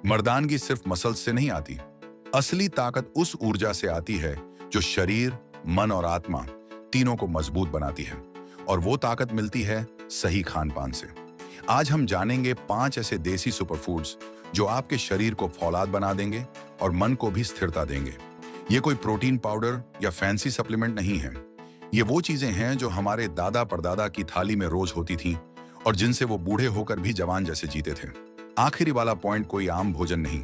मर्दानगी सिर्फ मसल्स से नहीं आती। असली ताकत उस ऊर्जा से आती है जो शरीर, मन और आत्मा तीनों को मजबूत बनाती है। और वो ताकत मिलती है सही खान पान से। आज हम जानेंगे 5 ऐसे देसी सुपरफूड्स जो आपके शरीर को फौलाद बना देंगे और मन को भी स्थिरता देंगे। ये कोई प्रोटीन पाउडर या फैंसी सप्लीमेंट नहीं है। ये वो चीजें हैं जो हमारे दादा परदादा की थाली में रोज होती थीं और जिनसे वो बूढ़े होकर भी जवान जैसे जीते थे। आखिरी वाला पॉइंट कोई आम भोजन नहीं,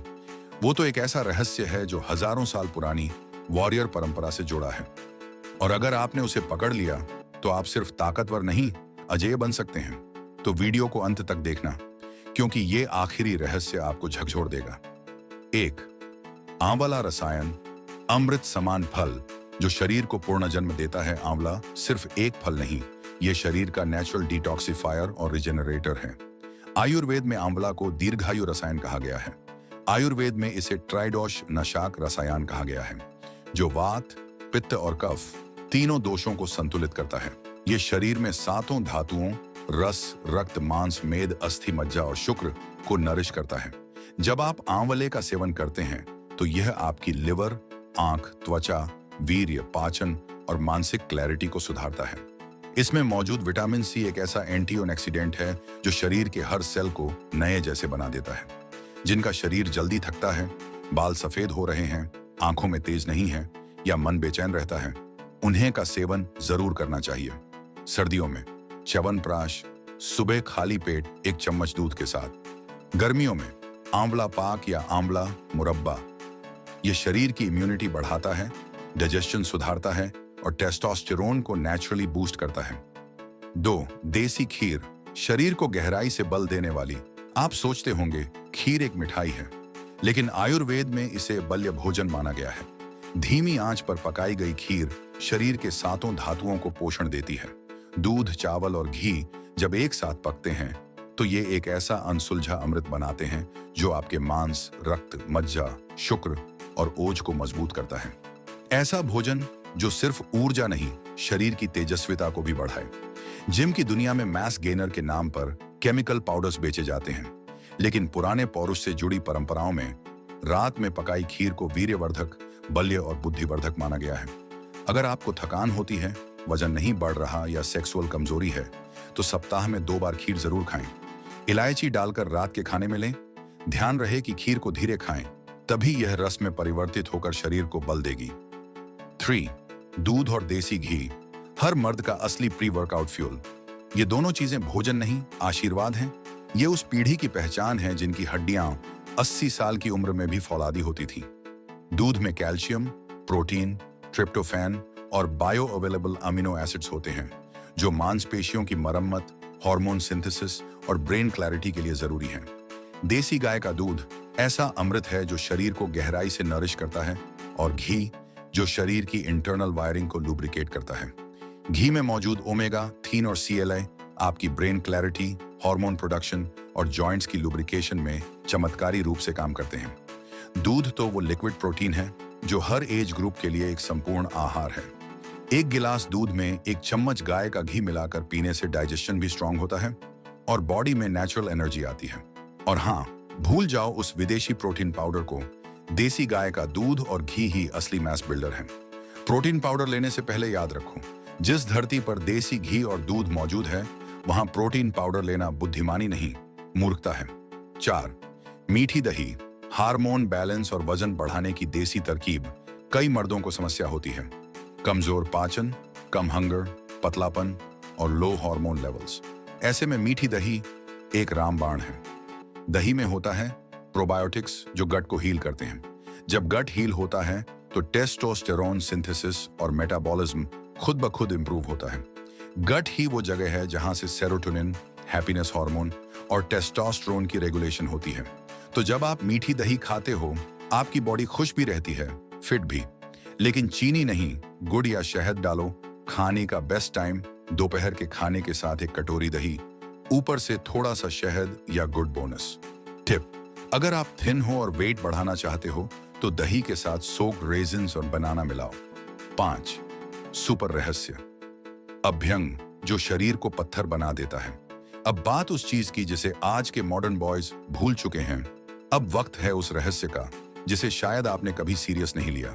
वो तो एक ऐसा रहस्य है जो हजारों साल पुरानी वॉरियर परंपरा से जुड़ा है। और अगर आपने उसे पकड़ लिया तो आप सिर्फ ताकतवर नहीं, अजेय बन सकते हैं। तो वीडियो को अंत तक देखना, क्योंकि ये आखिरी रहस्य आपको झकझोर देगा। 1. आंवला रसायन, अमृत समान फल जो शरीर को पूर्ण जन्म देता है। आंवला सिर्फ एक फल नहीं, ये शरीर का नेचुरल डिटॉक्सिफायर और रिजेनरेटर है। आयुर्वेद में आंवला को दीर्घायु रसायन कहा गया है। आयुर्वेद में इसे ट्राइडोश नशाक रसायन कहा गया है, जो वात, पित्त और कफ तीनों दोषों को संतुलित करता है। ये शरीर में 7 धातुओं रस, रक्त, मांस, मेद, अस्थि, मज्जा और शुक्र को नरिश करता है। जब आप आंवले का सेवन करते हैं तो यह आपकी लिवर, आंख, त्वचा, वीर्य, पाचन और मानसिक क्लैरिटी को सुधारता है। इसमें मौजूद विटामिन सी एक ऐसा एंटीऑक्सीडेंट है जो शरीर के हर सेल को नए जैसे बना देता है। जिनका शरीर जल्दी थकता है, बाल सफेद हो रहे हैं, आंखों में तेज नहीं है या मन बेचैन रहता है, उन्हें का सेवन जरूर करना चाहिए। सर्दियों में च्यवनप्राश, सुबह खाली पेट 1 चम्मच दूध के साथ। गर्मियों में आंवला पाक या आंवला मुरब्बा, ये शरीर की इम्यूनिटी बढ़ाता है, डाइजेशन सुधारता है और टेस्टोस्टेरोन को नेचुरली बूस्ट करता है। 2. देसी खीर, शरीर को गहराई से बल देने वाली। आप सोचते होंगे खीर एक मिठाई है, लेकिन आयुर्वेद में इसे बल्य भोजन माना गया है। धीमी आंच पर पकाई गई खीर शरीर के 7 धातुओं को पोषण देती है। दूध, चावल और घी जब एक साथ पकते हैं तो ये एक ऐसा अनसुलझा अमृत बनाते हैं जो आपके मांस, रक्त, मज्जा, शुक्र और ओज को मजबूत करता है। ऐसा भोजन जो सिर्फ ऊर्जा नहीं, शरीर की तेजस्विता को भी बढ़ाए। जिम की दुनिया में मैस गेनर के नाम पर केमिकल पाउडर्स बेचे जाते हैं, लेकिन पुराने पौरुष से जुड़ी परंपराओं में रात में पकाई खीर को वीर्यवर्धक, बल्य और बुद्धिवर्धक माना गया है। अगर आपको थकान होती है, वजन नहीं बढ़ रहा या सेक्सुअल कमजोरी है, तो सप्ताह में 2 बार खीर जरूर खाएं। इलायची डालकर रात के खाने में लें। ध्यान रहे कि खीर को धीरे खाएं, तभी यह रस में परिवर्तित होकर शरीर को बल देगी। 3. दूध और देसी घी, हर मर्द का असली प्री वर्कआउट फ्यूल। ये दोनों चीजें भोजन नहीं, आशीर्वाद हैं। ये उस पीढ़ी की पहचान है जिनकी हड्डियां 80 साल की उम्र में भी फौलादी होती थी। दूध में कैल्शियम, प्रोटीन, ट्रिप्टोफैन और बायो अवेलेबल अमीनो एसिड्स होते हैं, जो मांसपेशियों की मरम्मत, हार्मोन सिंथेसिस और ब्रेन क्लैरिटी के लिए जरूरी है। देसी गाय का दूध ऐसा अमृत है जो शरीर को गहराई से नरिश करता है, और घी जो शरीर की इंटरनल वायरिंग को लुब्रिकेट करता है। घी में मौजूद ओमेगा 3 और CLA आपकी ब्रेन क्लैरिटी, हार्मोन प्रोडक्शन और जॉइंट्स की लुब्रिकेशन में चमत्कारी रूप से काम करते हैं। दूध तो वो लिक्विड प्रोटीन है जो हर एज ग्रुप के लिए एक संपूर्ण आहार है। 1 गिलास दूध में 1 चम्मच गाय का घी मिलाकर पीने से डाइजेशन भी स्ट्रांग होता है और बॉडी में नेचुरल एनर्जी आती है। और हाँ, भूल जाओ उस विदेशी प्रोटीन पाउडर को। देसी गाय का दूध और घी ही असली मैस बिल्डर है। प्रोटीन पाउडर लेने से पहले याद रखो, जिस धरती पर देसी घी और दूध मौजूद है, वहां प्रोटीन पाउडर लेना बुद्धिमानी नहीं, मूर्खता है। 4. मीठी दही, हार्मोन बैलेंस और वजन बढ़ाने की देसी तरकीब। कई मर्दों को समस्या होती है, कमजोर पाचन, कम हंगर, पतलापन और लो हार्मोन लेवल्स। ऐसे में मीठी दही एक रामबाण है। दही में होता है प्रोबायोटिक्स जो गट को हील करते हैं। जब गट हील होता है तो टेस्टोस्टेरोन सिंथेसिस और मेटाबॉलिज्म खुद ब खुद इंप्रूव होता है। गट ही वो जगह है जहां से सेरोटोनिन, हैप्पीनेस हार्मोन और टेस्टोस्टेरोन की रेगुलेशन होती है। तो जब आप मीठी दही खाते हो, आपकी बॉडी खुश भी रहती है, फिट भी। लेकिन चीनी नहीं, गुड़ या शहद डालो। खाने का बेस्ट टाइम दोपहर के खाने के साथ 1 कटोरी दही, ऊपर से थोड़ा सा शहद या गुड़ बोनस। टिप: अगर आप थिन हो और वेट बढ़ाना चाहते हो तो दही के साथ सोक्ड रेजिन्स और बनाना मिलाओ। 5. सुपर रहस्य, अभ्यंग जो शरीर को पत्थर बना देता है। अब बात उस चीज की जिसे आज के मॉडर्न बॉयज भूल चुके हैं, अब वक्त है उस रहस्य का जिसे शायद आपने कभी सीरियस नहीं लिया,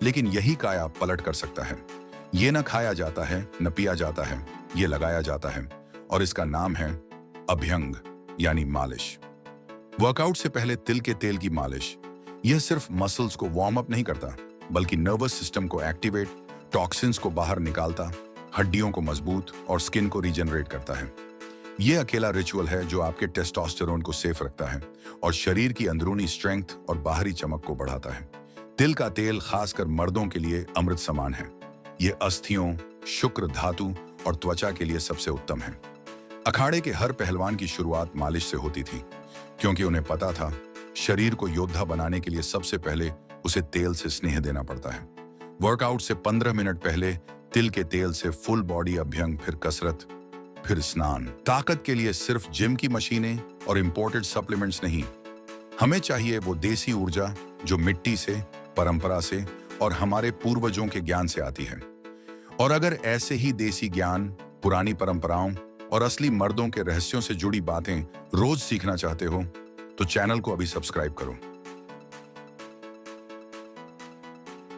लेकिन यही काया पलट कर सकता है। ये न खाया जाता है, न पिया जाता है, ये लगाया जाता है, और इसका नाम है अभ्यंग यानी मालिश। वर्कआउट से पहले तिल के तेल की मालिश यह सिर्फ मसल्स को वार्म अप नहीं करता, बल्कि नर्वस सिस्टम को एक्टिवेट, टॉक्सिन्स को बाहर निकालता, हड्डियों को मजबूत और स्किन को रीजनरेट करता है। यह अकेला रिचुअल है जो आपके टेस्टोस्टेरोन को सेफ रखता है और शरीर की अंदरूनी स्ट्रेंथ और बाहरी चमक को बढ़ाता है। तिल का तेल खासकर मर्दों के लिए अमृत समान है। यह अस्थियों, शुक्र, धातु और त्वचा के लिए सबसे उत्तम है। अखाड़े के हर पहलवान की शुरुआत मालिश से होती थी, क्योंकि उन्हें पता था शरीर को योद्धा बनाने के लिए सबसे पहले उसे तेल से स्नेह देना पड़ता है। वर्कआउट से 15 मिनट पहले तिल के तेल से फुल बॉडी अभ्यंग, फिर कसरत, फिर स्नान। ताकत के लिए सिर्फ जिम की मशीनें और इंपोर्टेड सप्लीमेंट्स नहीं, हमें चाहिए वो देसी ऊर्जा जो मिट्टी से, परंपरा से और हमारे पूर्वजों के ज्ञान से आती है। और अगर ऐसे ही देसी ज्ञान, पुरानी परंपराओं और असली मर्दों के रहस्यों से जुड़ी बातें रोज सीखना चाहते हो तो चैनल को अभी सब्सक्राइब करो।